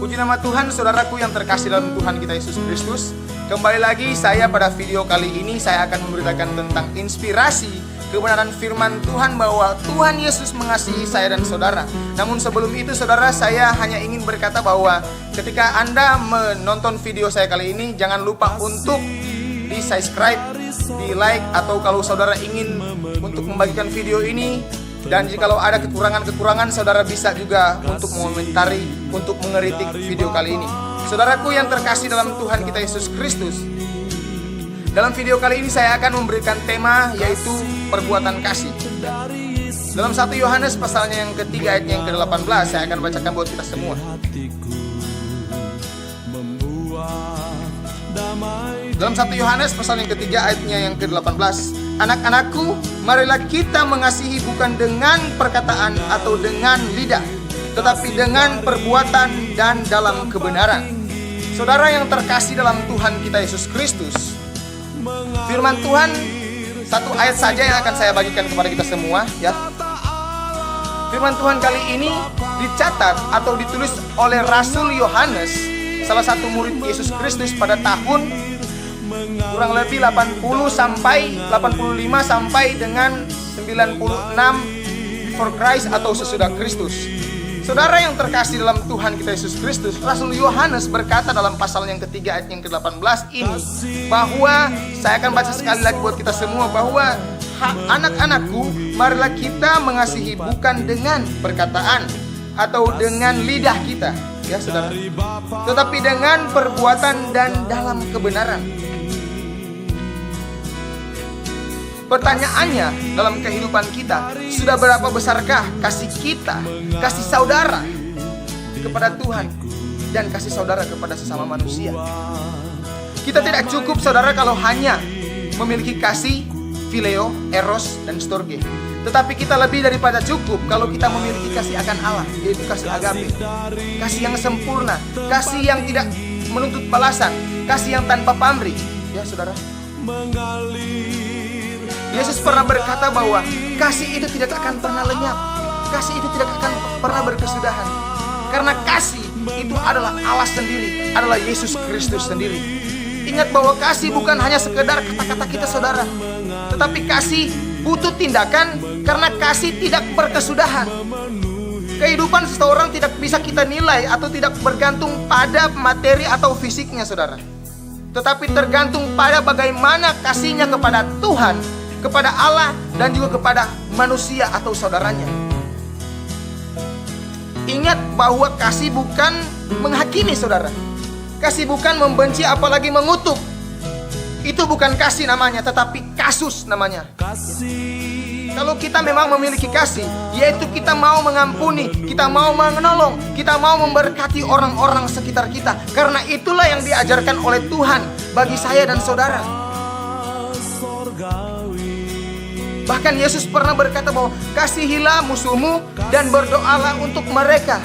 Puji nama Tuhan, saudaraku yang terkasih dalam Tuhan kita Yesus Kristus. Kembali lagi saya pada video kali ini saya akan memberitakan tentang inspirasi kebenaran firman Tuhan bahwa Tuhan Yesus mengasihi saya dan saudara. Namun sebelum itu saudara, saya hanya ingin berkata bahwa ketika Anda menonton video saya kali ini, jangan lupa untuk di subscribe, di like, atau kalau saudara ingin untuk membagikan video ini. Dan jikalau ada kekurangan-kekurangan, saudara bisa juga untuk mengomentari, untuk mengeritik video kali ini. Saudaraku yang terkasih dalam Tuhan kita Yesus Kristus, dalam video kali ini saya akan memberikan tema yaitu perbuatan kasih. Dalam 1 Yohanes pasalnya yang ketiga ayatnya yang ke-18, saya akan bacakan buat kita semua. Dalam 1 Yohanes pasal yang ketiga ayatnya yang ke-18, anak-anakku, marilah kita mengasihi bukan dengan perkataan atau dengan lidah, tetapi dengan perbuatan dan dalam kebenaran. Saudara yang terkasih dalam Tuhan kita Yesus Kristus, firman Tuhan satu ayat saja yang akan saya bagikan kepada kita semua, ya. Firman Tuhan kali ini dicatat atau ditulis oleh Rasul Yohanes, salah satu murid Yesus Kristus pada tahun kurang lebih 85 sampai dengan 96 before Christ atau sesudah Kristus. Saudara yang terkasih dalam Tuhan kita Yesus Kristus, Rasul Yohanes berkata dalam pasal yang ketiga ayat yang ke-18 ini bahwa, saya akan baca sekali lagi buat kita semua, bahwa anak-anakku, marilah kita mengasihi bukan dengan perkataan atau dengan lidah kita, ya saudara, tetapi dengan perbuatan dan dalam kebenaran. Pertanyaannya, dalam kehidupan kita, sudah berapa besarkah kasih kita, kasih saudara kepada Tuhan dan kasih saudara kepada sesama manusia? Kita tidak cukup saudara kalau hanya memiliki kasih phileo, eros, dan storge. Tetapi kita lebih daripada cukup kalau kita memiliki kasih akan Allah, yaitu kasih agape, kasih yang sempurna, kasih yang tidak menuntut balasan, kasih yang tanpa pamrih, ya saudara. Yesus pernah berkata bahwa kasih itu tidak akan pernah lenyap, kasih itu tidak akan pernah berkesudahan, karena kasih itu adalah Allah sendiri, adalah Yesus Kristus sendiri. Ingat bahwa kasih bukan hanya sekedar kata-kata kita saudara, tetapi kasih butuh tindakan, karena kasih tidak berkesudahan. Kehidupan seseorang tidak bisa kita nilai atau tidak bergantung pada materi atau fisiknya saudara, tetapi tergantung pada bagaimana kasihnya kepada Tuhan, kepada Allah, dan juga kepada manusia atau saudaranya. Ingat bahwa kasih bukan menghakimi saudara, kasih bukan membenci apalagi mengutuk. Itu bukan kasih namanya, tetapi kasus namanya. Kalau kita memang memiliki kasih, yaitu kita mau mengampuni, kita mau menolong, kita mau memberkati orang-orang sekitar kita, karena itulah yang diajarkan oleh Tuhan bagi saya dan saudara. Bahkan Yesus pernah berkata bahwa kasihilah musuhmu dan berdoalah untuk mereka,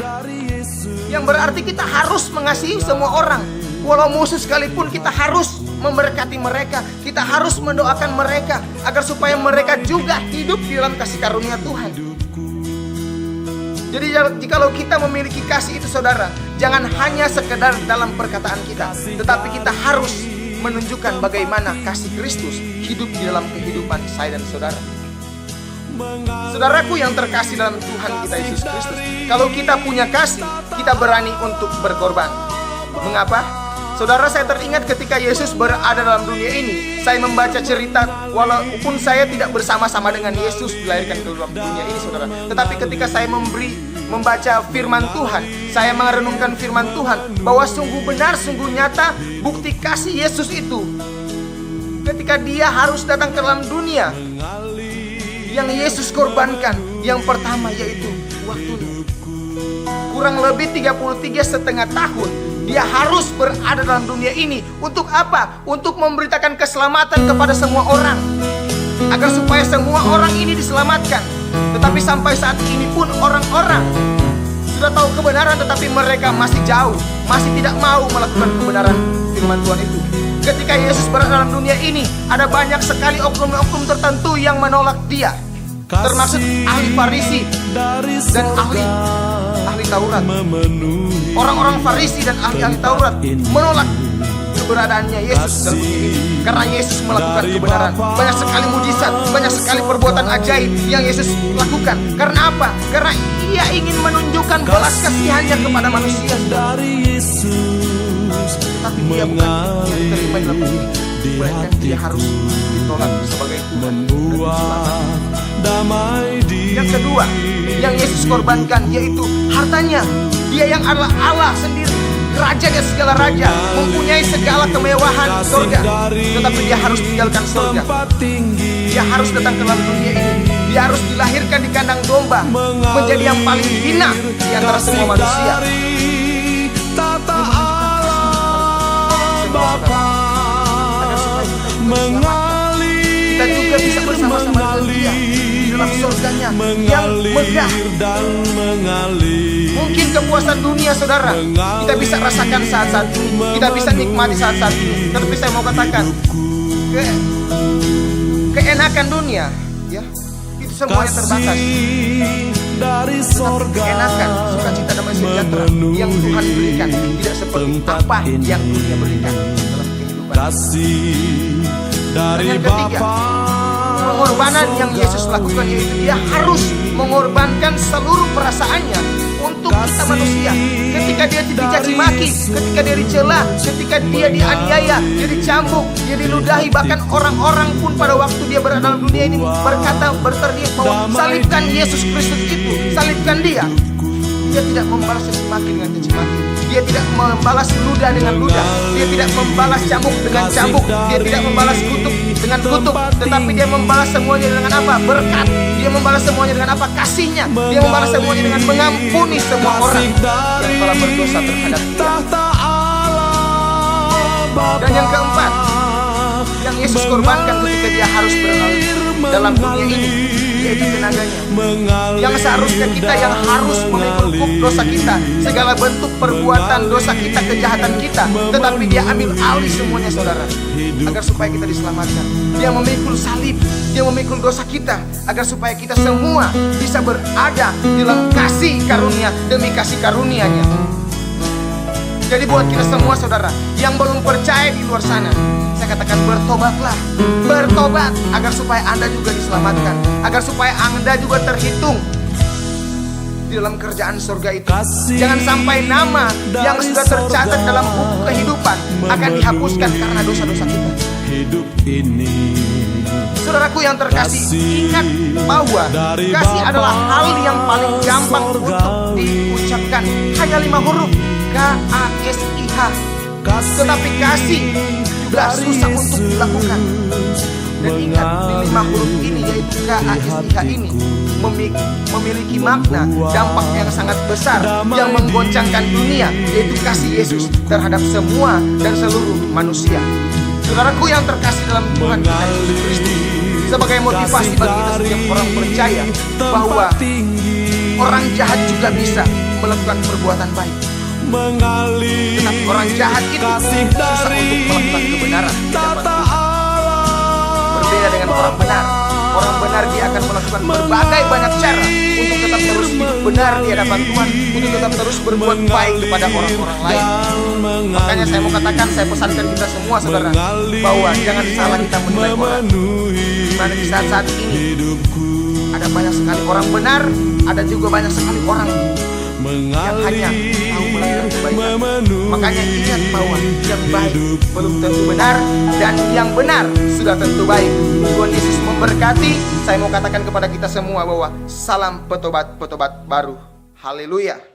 yang berarti kita harus mengasihi semua orang. Walau musuh sekalipun, kita harus memberkati mereka, kita harus mendoakan mereka agar supaya mereka juga hidup di dalam kasih karunia Tuhan. Jadi jikalau kita memiliki kasih itu saudara, jangan hanya sekedar dalam perkataan kita, tetapi kita harus menunjukkan bagaimana kasih Kristus hidup di dalam kehidupan saya dan saudara. Saudaraku yang terkasih dalam Tuhan kita Yesus Kristus, kalau kita punya kasih, kita berani untuk berkorban. Mengapa? Saudara, saya teringat ketika Yesus berada dalam dunia ini, saya membaca cerita, walaupun saya tidak bersama-sama dengan Yesus dilahirkan ke dalam dunia ini saudara, tetapi ketika saya membaca firman Tuhan, saya merenungkan firman Tuhan bahwa sungguh benar, sungguh nyata bukti kasih Yesus itu ketika dia harus datang ke dalam dunia. Yang Yesus korbankan yang pertama yaitu waktunya. Kurang lebih 33,5 tahun dia harus berada dalam dunia ini. Untuk apa? Untuk memberitakan keselamatan kepada semua orang, agar supaya semua orang ini diselamatkan. Tetapi sampai saat ini pun orang-orang sudah tahu kebenaran, tetapi mereka masih jauh, masih tidak mau melakukan kebenaran firman Tuhan itu. Ketika Yesus berada dalam dunia ini, ada banyak sekali oknum-oknum tertentu yang menolak dia, termasuk ahli Farisi dan ahli Taurat. Orang-orang Farisi dan ahli-ahli Taurat menolak keberadaannya Yesus dalam dunia ini, karena Yesus melakukan kebenaran. Banyak sekali mujizat, banyak sekali perbuatan ajaib yang Yesus lakukan. Karena apa? Karena Ia ingin menunjukkan belas kasihannya kepada manusia. Tapi Dia bukan yang diterima dalam dunia ini, melainkan Dia harus ditolak sebagai Tuhan dan diselamatkan. Yang kedua yang Yesus korbankan yaitu hartanya. Dia yang adalah Allah sendiri, raja dan segala raja, mempunyai segala kemewahan surga, tetapi Dia harus tinggalkan surga. Dia harus datang ke dalam dunia ini. Dia harus dilahirkan di kandang domba, menjadi yang paling hina di antara semua manusia. Kita juga bisa bersama-sama dengan Dia di dalam surganya yang megah. Mungkin kepuasan dunia, saudara, kita bisa rasakan saat-saat ini, kita bisa nikmati saat-saat ini. Tetapi saya mau katakan, keenakan dunia, ya, itu semuanya terbatas. Keenakan, sukacita, damai sejahtera yang Tuhan berikan tidak seperti apa yang dunia berikan dalam kehidupan. Dan yang ketiga, pengorbanan yang Yesus lakukan yaitu Dia harus mengorbankan seluruh perasaannya untuk kita manusia. Ketika Dia dicaci maki, ketika Dia dicela, ketika Dia dianiaya, Dia dicambuk, Dia diludahi, bahkan orang-orang pun pada waktu Dia berada dalam dunia ini berteriak bahwa salibkan Yesus Kristus itu, salibkan Dia. Dia tidak membalas caci maki dengan caci maki. Dia tidak membalas ludah dengan ludah. Dia tidak membalas cambuk dengan cambuk. Dia tidak membalas kutuk dengan kutuk. Tetapi Dia membalas semuanya dengan apa? Berkat. Dia membalas semuanya dengan apa? Kasih-Nya. Dia membalas semuanya dengan mengampuni semua orang yang telah berdosa terhadap Dia. Dan yang keempat, yang Yesus korbankan ketika Dia harus berlalu dalam dunia ini, yaitu tenaganya. Yang seharusnya kita yang harus memikul dosa kita, segala bentuk perbuatan dosa kita, kejahatan kita, tetapi Dia ambil alih semuanya, saudara, agar supaya kita diselamatkan. Dia memikul salib, Dia memikul dosa kita, agar supaya kita semua bisa berada di dalam kasih karunia demi kasih karunia-Nya. Jadi buat kita semua, saudara, yang belum percaya di luar sana, saya katakan bertobatlah. Bertobat agar supaya Anda juga diselamatkan, agar supaya Anda juga terhitung di dalam kerjaan surga itu. Jangan sampai nama yang sudah tercatat dalam buku kehidupan akan dihapuskan karena dosa-dosa kita. Saudaraku yang terkasih, ingat bahwa kasih adalah hal yang paling gampang untuk diucapkan. Hanya 5 huruf, K-A-S-I-H. Tetapi kasih juga susah untuk dilakukan. Dan ingat, di 5 huruf ini, yaitu K-A-S-I-H ini, memiliki makna, dampak yang sangat besar yang menggoncangkan dunia, yaitu kasih Yesus terhadap semua dan seluruh manusia. Saudaraku yang terkasih dalam Tuhan kita Yesus Kristus, sebagai motivasi bagi kita setiap orang percaya bahwa orang jahat juga bisa melakukan perbuatan baik. Tetapi orang jahat itu susah untuk melakukan kebenaran di hadapan Tuhan. Berbeda dengan orang benar. Orang benar dia akan melakukan berbagai banyak cara untuk tetap terus hidup benar di hadapan Tuhan, untuk tetap terus berbuat baik kepada orang-orang lain. Makanya saya mau katakan, saya pesankan kita semua, saudara, bahwa jangan salah kita menilai orang. Dimana di saat-saat ini ada banyak sekali orang benar, ada juga banyak sekali orang yang hanya tahu melakukan kebaikan. Makanya ingat bahwa yang baik belum tentu benar, dan yang benar sudah tentu baik. Tuhan Yesus memberkati. Saya mau katakan kepada kita semua bahwa salam petobat baru. Haleluya.